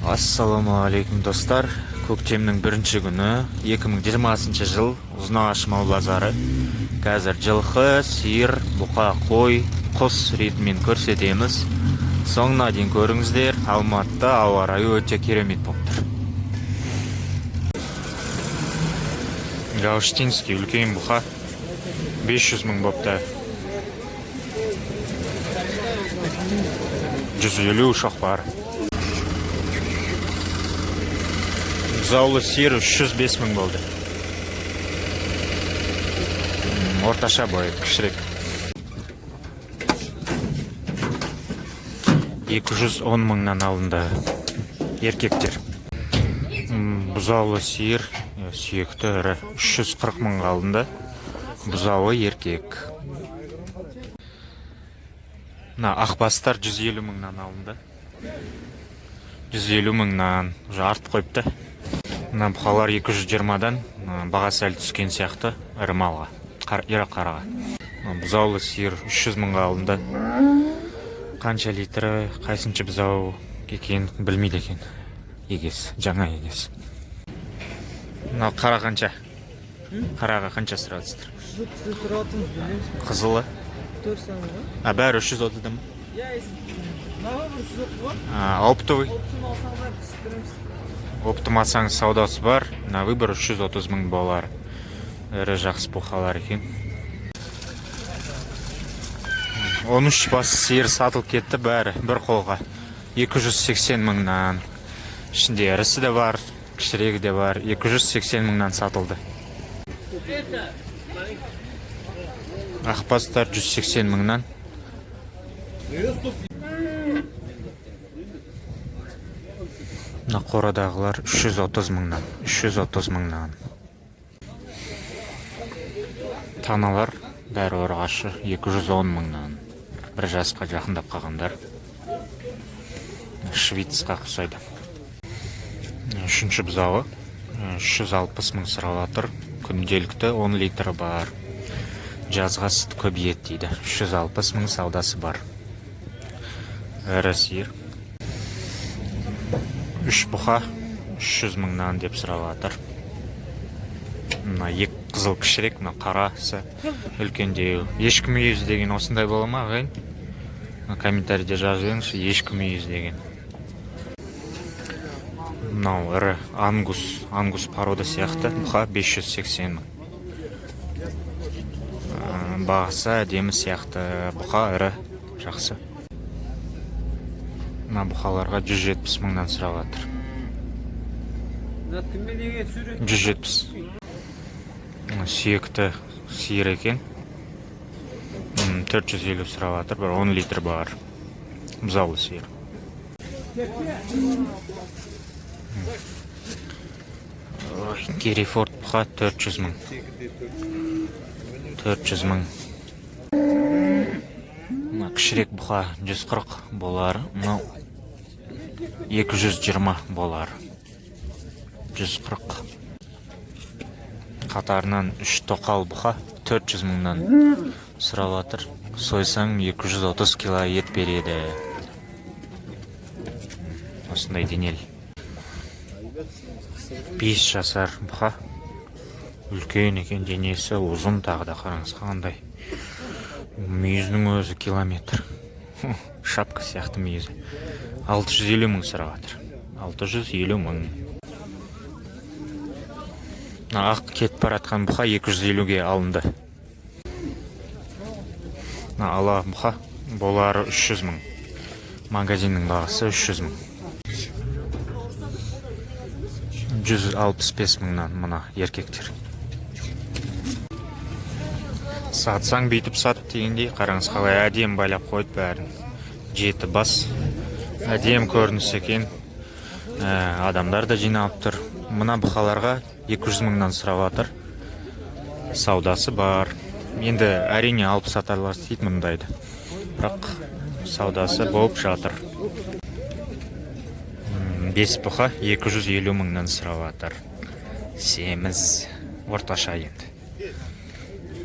Ассаламуалейкум достар. Көктемнің бірінші күні 2020 жыл Ұзынағаш мал базары. Қазір жылқы, сиыр, бұқа, қой, құс ретімен көрсетеміз. Соңына дейін көріңіздер. Алматыда ауа райы өте керемет болып тұр. Гауштинский үлкен бұқа 500 мың бопты. 150 ушақ бар. Заулы сиыр 305 мың болды. Орташа бойы, кішірек. 210 мыңнан алынды еркектер. Бұзаулы сиыр, сүйекті ірі 340 мыңға алынды. Бұзауы еркек. Ақбастар 150 мыңнан алынды. 150 мыңнан артып қойыпты. Бұқалар 220-дан бағасы әлі түскен сияқты ірі малға, ері қараға. Бұзаулы сиыр 300 мыңға алынды. Қанша литрі, қайсыншы бұзау екен білмейді екен. Егес, жаңа егес. Қара қанша? Қараға қанша сұрадыңыздар? Қызылы? Бәрі 330-да ма? Оптовый? Оптым алсаңыз саудасы бар, на выбор 330 мың болар. Әрі жақсы бұқалар екен. 13 бас сиыр сатылып кетті бәрі бір қолға. 280 мыңнан. Ішінде әрісі де бар, кішірегі де бар. 280 мыңнан сатылды. Ақбастар 180 мыңнан. Қорадағылар 330 мыңнан. 330 мыңнан. Таналар бәрі орғашы 210 мыңнан. Бір жасқа жақындап қалғандар. Швейцқа құсайды. Үшінші бұзауы 360 мың сұралатыр. Күнделікті 10 литрі бар. Жазға сүт көбейет дейді. 360 мың саудасы бар. Әрі сиыр. 3 бұқа 300 мыңнан деп сұралатыр. Екі қызыл кішірек, қарасы үлкендеу. Ешкі мүйіз деген осындай бола ма, ағайын? Комментарийде жазыңызшы, ешкі мүйіз деген. Мынау ірі ангус порода сияқты. Бұқа 580 мың. Бағасы әдемі сияқты. Бұқа ірі жақсы. Бұқаларға 170 мыңнан сұралатыр. 170. Сүйекті сиыр екен. 450 сұралатыр. Бір 10 литр бар. Бұзаулы сиыр. Керефорд бұқа 400 мың. 400 мың. Кішірек бұқа 140 болар. 220 болар. 140. Қатарынан 3 тоқал бұқа 400 мыңнан сұралатыр. Сойсаң 230 кило ет береді. Осындай денел. 5 жасар бұқа. Үлкен екен денесі, ұзын тағыда қараңыз қандай. Мүйізінің өзі километр. Шапка сияқты мүйізі. 650 мың сұралатыр. 650 мың. Ақ кетіп баратқан бұқа 250-ге алынды. Ала бұқа болары 300 мың. Магазиннің бағасы 300 мың. 165 мыңнан мұна еркектер. Сатсаң бейтіп сат дегендей, қараңыз қалай әдем байлап қойды бәрін. 7 бас. Әдем көрініс екен. Адамдар да жиналып тұр. Мұна бұқаларға 200 мыңнан сұралатыр. Саудасы бар. Енді әрине алып сатарлар дейді мұндайды. Бірақ саудасы болып жатыр. 5 бұқа 250 мыңнан сұралатыр. Семіз орташа енді.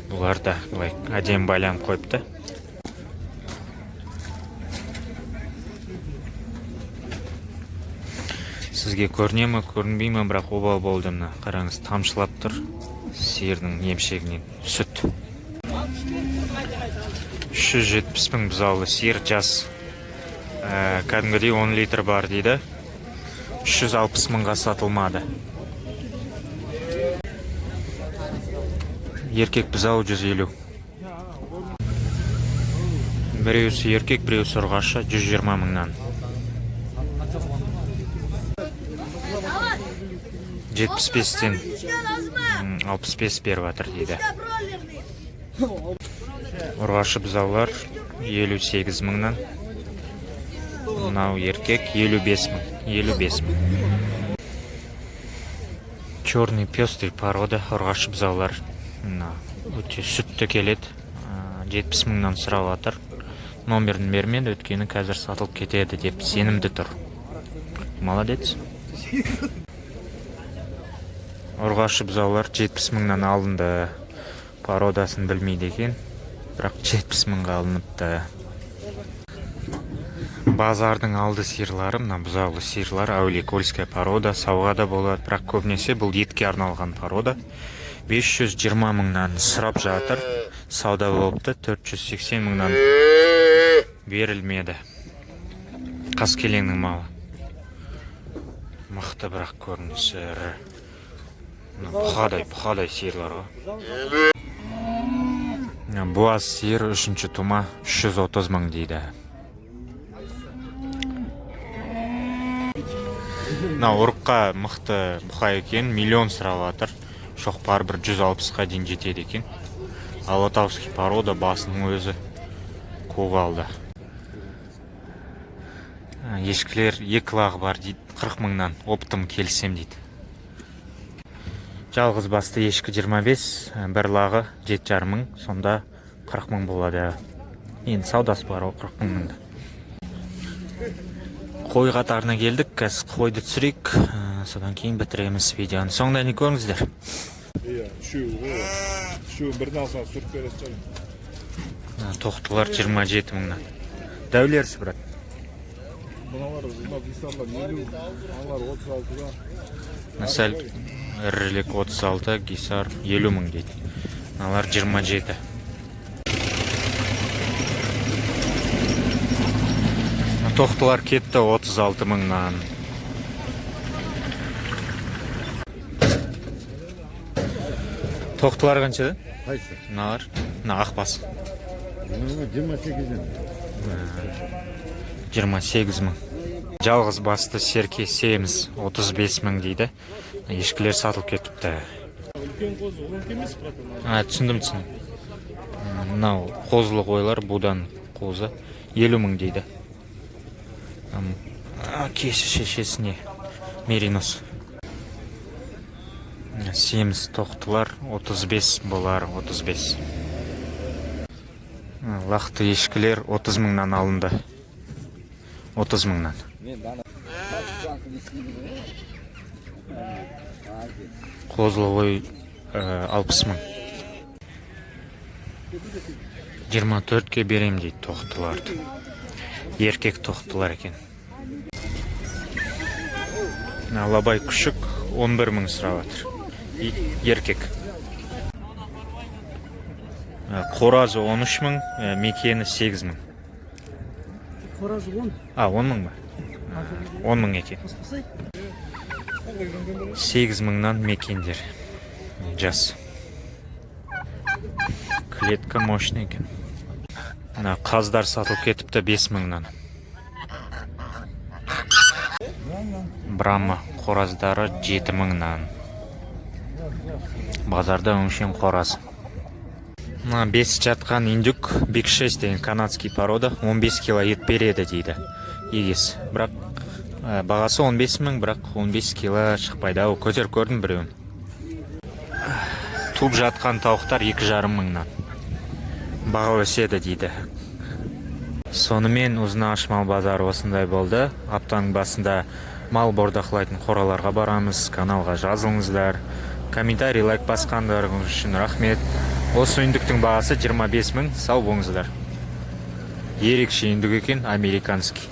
Бұлар да әдем байланып қойыпты. Сізге көріне ме, көрінбей ме, бірақ обал болды мына. Қараңыз, тамшылап тұр сиырдың емшегінен сүт. 370 мың бұзаулы сиыр жас. Кәдімгідей 10 литр бар дейді. 360 мыңға сатылмады. Еркек бұзау 150. Біреусі еркек, біреусі ұрғашы 120 мыңнан. 75-тен 65 беріп жатыр дейді. Ұрғашы бұзаулар 58 мыңнан. Мынау еркек 55 мың. 55 мың. Черный пестрый порода ұрғашы бұзаулар. Өте сүтті келеді. 70 мыңнан сұрап жатыр. Номерін бермеді, өткені қазір сатылып кетеді деп сенімді тұр. Молодец. Ұрғашы бұзаулар 70 мыңнан алынды. Породасын білмейді екен, бірақ 70 мыңға алыныпты. Базардың алды сиырлары, мына бұзаулы сиырлар әулиекольская порода, сауға да болады, бірақ көбінесе бұл етке арналған порода. 520 мыңнан сұрап жатыр, сауда болыпты, 480 мыңнан берілмеді. Қаскелеңнің малы. Мықты бірақ көрінісі. Бұқадай сиырлар ғой. Буаз сиыр 3-ші тума 330 мың дейді. Ұрыққа мықты бұқа екен, миллион сұрап жатыр. Шоқпар бір 160-қа дейін жетеді екен. Алатауский порода басының өзі көк алды. Ешкілер 2 лағы бар дейді, 40 мыңнан оптым келсем дейді. Жалғыз басты ешкі 25, бір лағы 7,5 мың, сонда 40 мың болады. Енді саудасы бар, 40 мыңнан. Қой қатарына келдік, кәз қойды түсірейік, содан кейін бітіреміз видеоны. Соңында не көріңіздер? Şu birden sonra sürüp verecek. Тоқтылар 27 мыңнан. Дәулерші, брат. Bunalar gısarlar 50, onlar 36'da. Мәсәл, ірілік 36, гисар 50 мың дейді. Алар 27. Тоқтылар кетті 36 мыңнан. Тоқтылар қаншада? Қайсы? Налар? Ақбас. 28 мың. Жалғыз басты серке семіз 35 мың дейді. Ешкілер сатылып кетіпті. Үлкен қозы, үлкен емес брат? Түсіндім. Мынау қозылы қойлар, будан қозы 50 мың дейді. Кеші шешесіне меринос. Семіз тоқтылар 35 болар, 35. Лақты ешкілер 30 мыңнан алынды. 30 мыңнан. Қозылы қой 60 мың. 24-ке берем дейді тоқтыларды. Еркек тоқтылар екен. Алабай күшік 11 мың сұрап жатыр. Еркек. Қоразы 13 мың, мекені 8 мың. Қоразы 10? 10 мың ба? 10 мың екен. 8 мыңнан мекендер. Жас. Клетка мощный екен. Қаздар сатылып кетіпті 5 мыңнан. Брама қораздары 7 мыңнан. Базарда өңшен қораз. 5 жатқан индюк Big 6 деген канадский порода 15 кило ет береді дейді. Егес. Бірақ бағасы 15 мың, бірақ 15 кило шықпайды. Көтер көрдім біреуін. Туып жатқан тауықтар 2,5 мыңнан. Баға өседі дейді. Сонымен Ұзынағаш мал базары осындай болды. Аптаның басында мал бордақылайтын қораларға барамыз. Каналға жазылыңыздар. Комментарий, лайк басқандарыңыз үшін рахмет. Осы үйіндіктің бағасы 25 мың. Сау болыңыздар. Ерекше үйіндік екен, американский.